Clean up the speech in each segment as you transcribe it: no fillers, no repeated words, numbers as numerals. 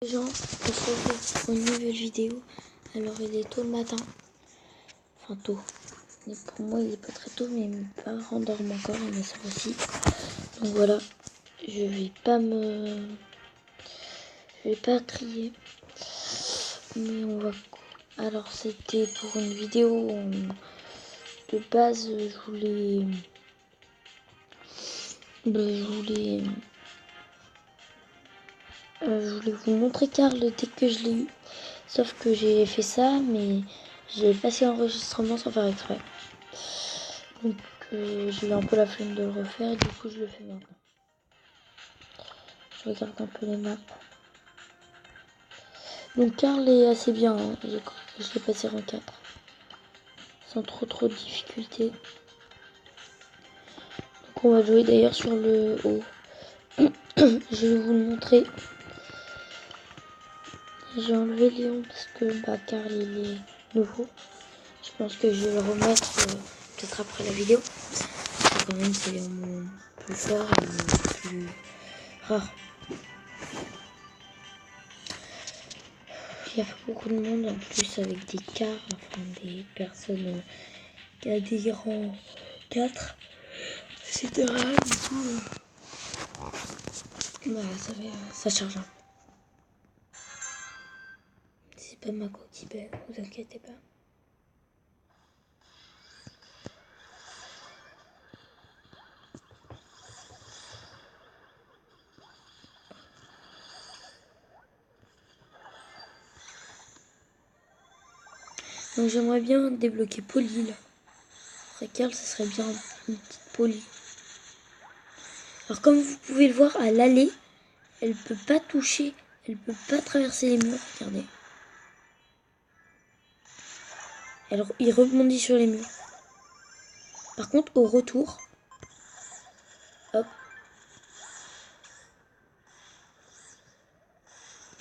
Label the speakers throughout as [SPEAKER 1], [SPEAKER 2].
[SPEAKER 1] Les gens, on se retrouve pour une nouvelle vidéo. Alors il est tôt le matin. Enfin tôt. Mais pour moi il est pas très tôt, mais mes parents dorment encore et ma soeur aussi. Donc voilà. Je vais pas crier. Mais on va. Alors c'était pour une vidéo de base. Je voulais vous montrer Karl dès que je l'ai eu. Sauf que j'ai fait ça, mais j'ai passé l'enregistrement sans faire exprès. Donc j'ai eu un peu la flemme de le refaire et du coup je le fais maintenant. Je regarde un peu les maps. Donc Karl est assez bien, hein. Je l'ai passé en 4. Sans trop de difficultés. Donc on va jouer d'ailleurs sur le haut. Je vais vous le montrer. J'ai enlevé Léon parce que Karl il est nouveau. Je pense que je vais le remettre peut-être après la vidéo. Quand même c'est mon plus fort et mon plus rare. Il y a beaucoup de monde en plus avec des cars, enfin des personnes qui a des rangs 4, etc. Du coup, ça charge un peu. C'est pas ma coque qui pète, vous inquiétez pas. Donc j'aimerais bien débloquer Polly là. Après Karl, ça serait bien une petite Polly. Alors comme vous pouvez le voir à l'allée, elle peut pas toucher, elle peut pas traverser les murs, regardez. Alors il rebondit sur les murs. Par contre au retour, hop.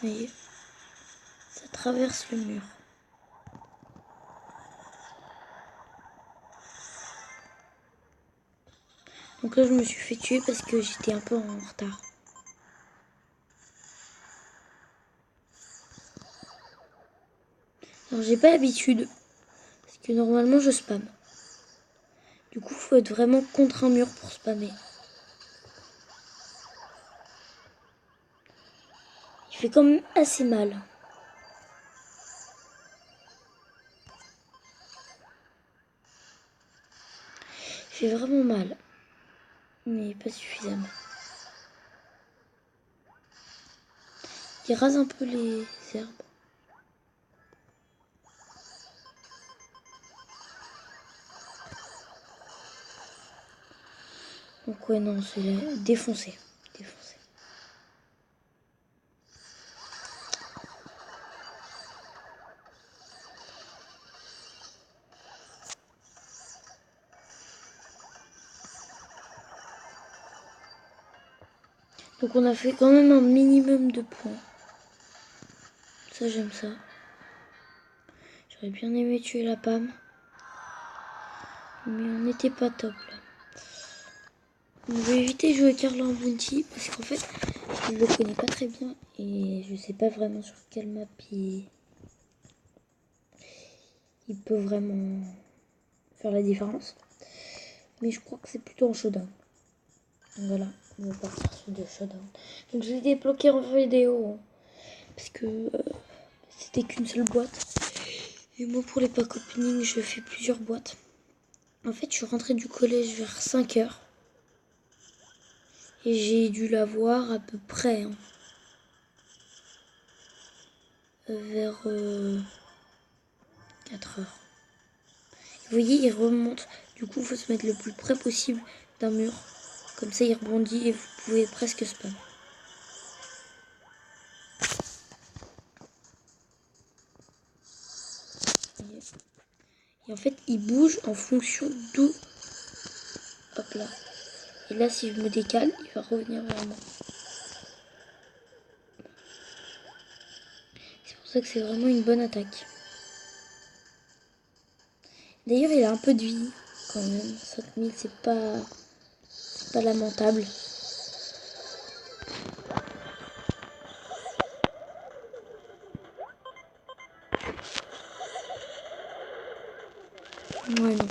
[SPEAKER 1] Vous voyez, ça traverse le mur. Donc là je me suis fait tuer parce que j'étais un peu en retard. Alors j'ai pas l'habitude, parce que normalement je spam. Du coup faut être vraiment contre un mur pour spammer. Il fait quand même assez mal. Il fait vraiment mal, mais pas suffisamment. Il rase un peu les herbes. Donc ouais non, c'est défoncé. Donc on a fait quand même un minimum de points. Ça j'aime ça. J'aurais bien aimé tuer la Pam. Mais on n'était pas top là. On va éviter de jouer Karl en bounty parce qu'en fait je ne le connais pas très bien et je sais pas vraiment sur quelle map il peut vraiment faire la différence. Mais je crois que c'est plutôt en showdown. Donc voilà, on va partir sur des showdown. Donc je l'ai débloqué en vidéo parce que c'était qu'une seule boîte. Et moi pour les pack opening je fais plusieurs boîtes. En fait je suis rentrée du collège vers 5h. Et j'ai dû la voir à peu près vers 4h. Vous voyez, il remonte. Du coup, il faut se mettre le plus près possible d'un mur. Comme ça, il rebondit et vous pouvez presque spam. Et en fait, il bouge en fonction d'où. Hop là. Et là, si je me décale, il va revenir vers moi. C'est pour ça que c'est vraiment une bonne attaque. D'ailleurs, il a un peu de vie quand même. 5000, c'est pas lamentable. Ouais, non.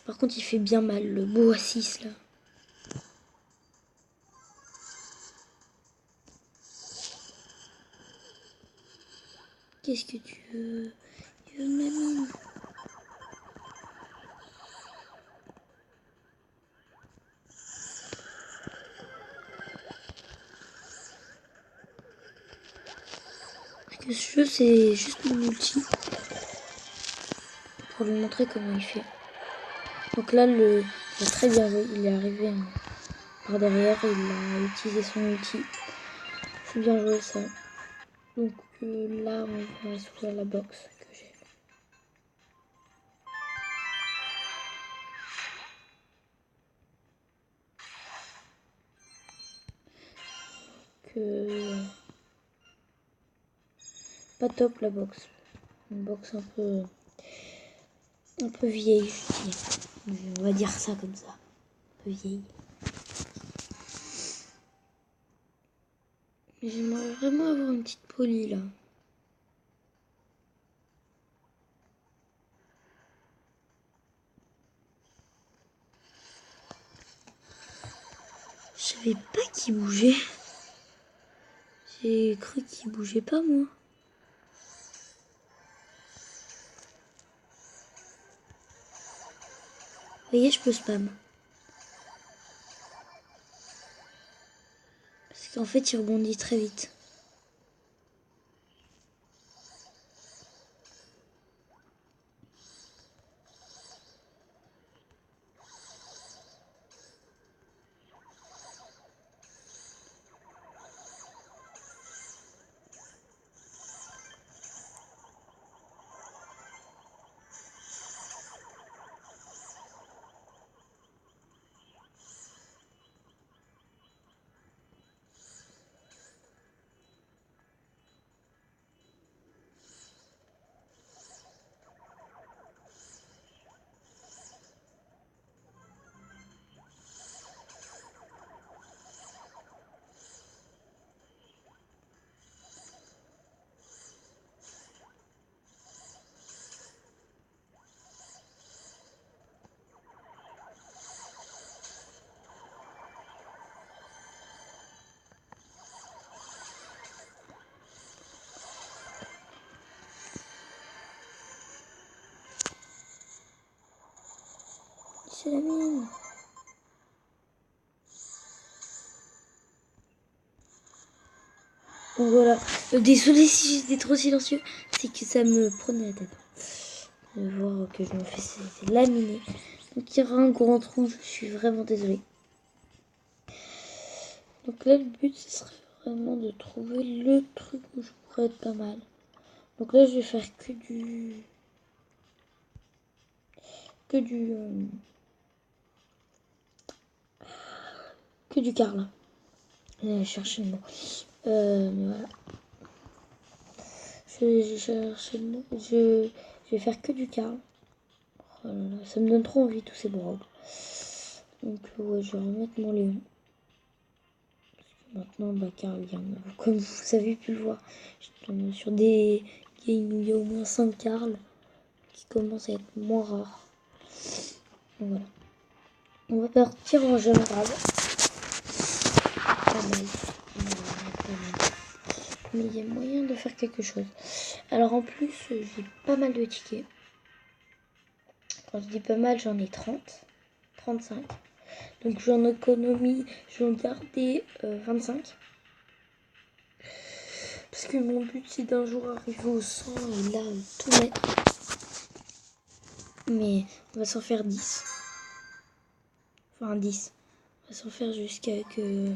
[SPEAKER 1] Par contre, il fait bien mal, le beau à 6, là. Qu'est-ce que tu veux? Il veut ma mine. Parce que ce jeu, c'est juste mon ulti. Pour lui montrer comment il fait. Donc là, il a très bien joué. Il est arrivé par derrière et il a utilisé son ulti. C'est bien joué, ça. Donc là, on va s'ouvrir la box que j'ai. Pas top la box. Une box un peu vieille, je dis. On va dire ça comme ça. Un peu vieille. J'aimerais vraiment avoir une petite poly là. Je savais pas qu'il bougeait. J'ai cru qu'il bougeait pas moi. Vous voyez, je peux spam. Parce qu'en fait, il rebondit très vite. C'est la mine. Donc voilà. Désolé si j'étais trop silencieux. C'est que ça me prenait la tête. De voir que je me fais laminer. Donc il y aura un grand trou. Je suis vraiment désolée. Donc là, le but, ce serait vraiment de trouver le truc où je pourrais être pas mal. Donc là, je vais faire que du Carl. Je chercher le mot. Mais voilà. Je cherche le mot. Je vais faire que du Carl. Oh là là, ça me donne trop envie tous ces brogues. Donc ouais, je vais remettre mon Léon. Maintenant, bah, Carl, comme vous avez pu le voir, je tombe sur des games où il y a au moins 5 Carl qui commencent à être moins rares. Donc voilà. On va partir en général. Pas mal. Mais il y a moyen de faire quelque chose. Alors en plus, j'ai pas mal de tickets. Quand je dis pas mal, j'en ai 30. 35. Donc j'en économise, je vais en garder 25. Parce que mon but c'est d'un jour arriver au 100 et là tout mettre. Mais on va s'en faire 10. Enfin 10. On va s'en faire jusqu'à que...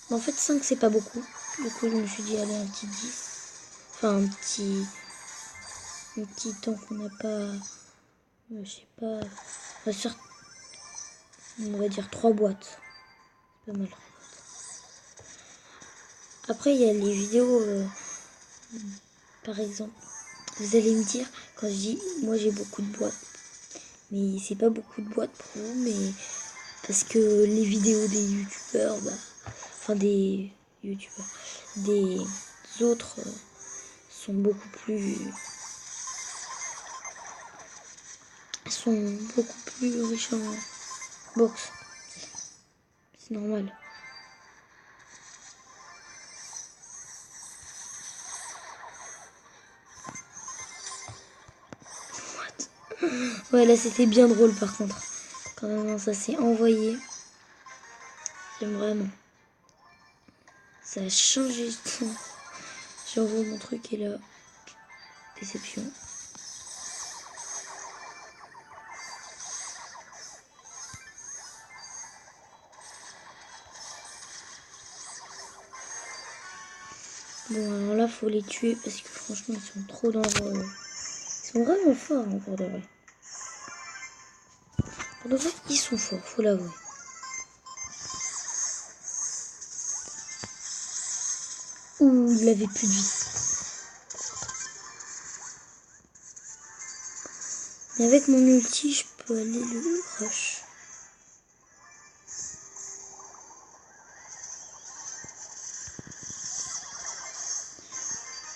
[SPEAKER 1] En fait 5 c'est pas beaucoup. Du coup je me suis dit allez un petit 10. Enfin un petit temps qu'on n'a pas... Je sais pas... On va dire 3 boîtes. C'est pas mal. Après il y a les vidéos... par exemple. Vous allez me dire, quand je dis, moi j'ai beaucoup de boîtes. Mais c'est pas beaucoup de boîtes pour vous, mais parce que les vidéos des youtubeurs, enfin des youtubeurs, des autres sont beaucoup plus... Elles sont beaucoup plus riches en box. C'est normal. What? Ouais, là c'était bien drôle par contre. Quand même, ça s'est envoyé. J'aime vraiment. Ça a changé de ton. J'envoie mon truc et là. Déception. Bon, alors là, faut les tuer parce que franchement, ils sont trop dangereux. Ils sont vraiment forts, hein, pour de vrai. Pour de vrai, ils sont forts, faut l'avouer. Ouh, il avait plus de vie. Mais avec mon ulti, je peux aller le rush.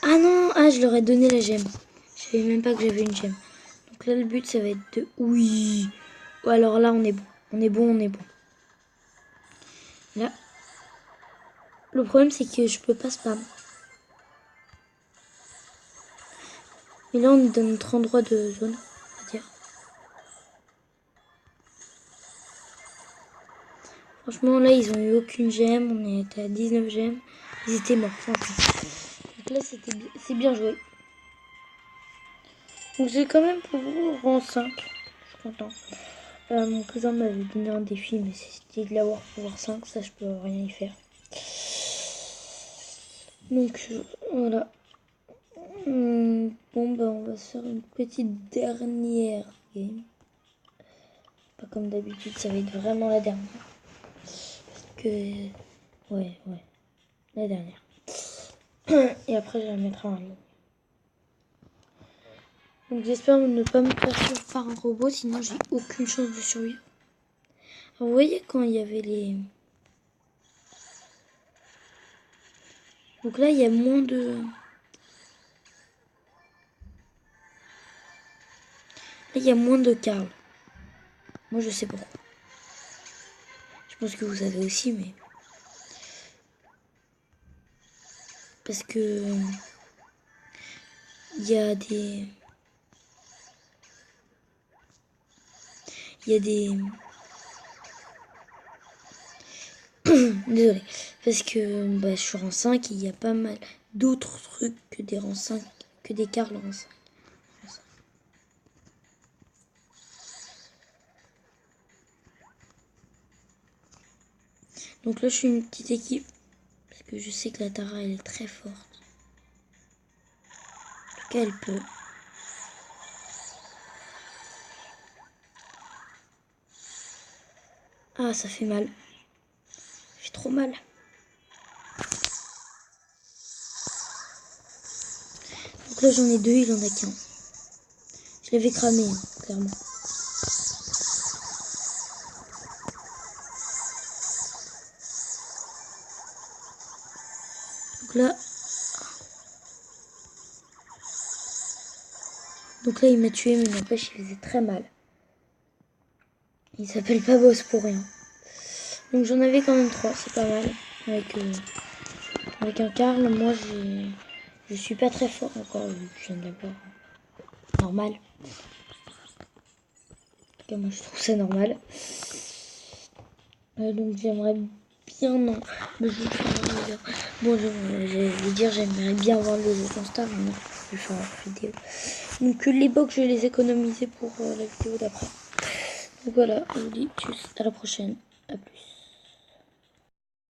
[SPEAKER 1] Ah non, ah, je leur ai donné la gemme. Je savais même pas que j'avais une gemme. Donc là, le but, ça va être de... Oui. Ou alors là, on est bon. On est bon, on est bon. Là, le problème, c'est que je peux pas spam. Mais là, on est dans notre endroit de zone, on va dire. Franchement, là, ils ont eu aucune gemme. On était à 19 gemmes. Ils étaient morts. Franchement. Donc là, c'est bien joué. Donc j'ai quand même pour vous rang 5. Je suis content. Mon cousin m'avait donné un défi, mais c'était de l'avoir pouvoir 5. Ça, je peux rien y faire. Donc voilà. Bon, bah, on va se faire une petite dernière game. Pas comme d'habitude, ça va être vraiment la dernière. Parce que... Ouais. La dernière. Et après, je la mettrai en ligne. Donc j'espère ne pas me faire suivre par un robot, sinon j'ai aucune chance de survivre. Alors, vous voyez quand il y avait les... Donc là, il y a moins de... Là, il y a moins de Karl. Moi, je sais pourquoi. Je pense que vous savez aussi, mais... Parce que... Il y a des... Désolée. Parce que bah, je suis rang 5 et il y a pas mal d'autres trucs que des rangs 5, que des Karl rang 5. Donc là, je suis une petite équipe. Parce que je sais que la Tara, elle est très forte. En tout cas, elle peut. Ah, ça fait mal. Ça fait trop mal. Donc là, j'en ai deux, il en a qu'un. Je l'avais cramé, hein, clairement. Donc là, il m'a tué, mais n'empêche, il faisait très mal. Il s'appelle pas Boss pour rien. Donc j'en avais quand même 3, c'est pas mal. Avec un Karl, moi, je suis pas très fort encore, vu que je viens de l'avoir. Normal. En tout cas, moi, je trouve ça normal. Donc j'aimerais bien... Non, mais je vais dire. Bon, je vais dire, j'aimerais bien avoir le jeu Star, mais non, je vais faire une vidéo. Donc les box, je vais les économiser pour la vidéo d'après. Donc voilà, je vous dis tchuss, à la prochaine, à plus.